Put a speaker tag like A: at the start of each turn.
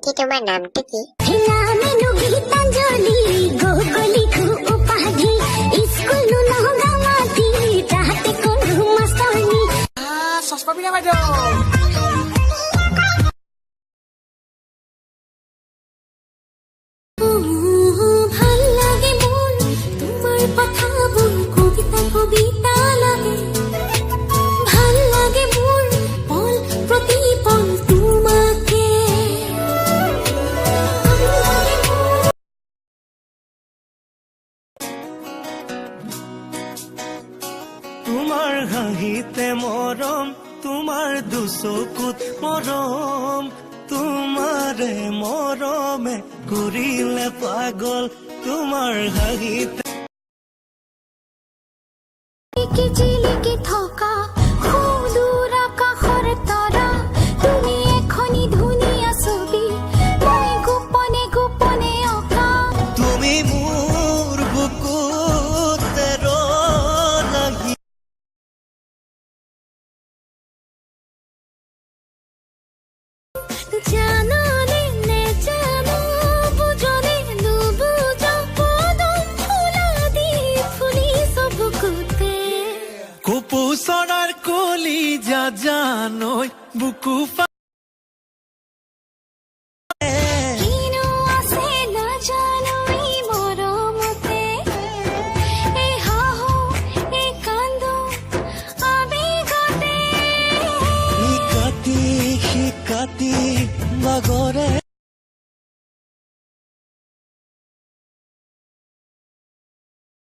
A: Aunty তোমাৰ নামটো কি?
B: চশমা পিন্ধা বাইদেউ
C: তোমাৰ হাঁহিতে মৰম তোমাৰ দুচকুত মৰম তোমাৰে মৰমে কৰিলে পাগল তোমাৰ হাঁহিতে
D: জিলিকি থকা সুদূৰ আকাশৰ তৰা তুমি এখনি ধুনীয়া ছবি মই গোপনে গোপনে অঁকা
C: তুমি মোৰ বুকুতে লাগি
D: জাননে নেজানো বুজনে নুবুজ পদুম ফুলা দি ফুলিছ বুকুতে
C: কপৌ চৰাৰ কলি জানৈ বুকু
D: কিনো আছে নাজানো এই মৰমতে এই হাঁহো এই কান্দো আবেগতে
C: শিকাতি বাগৰে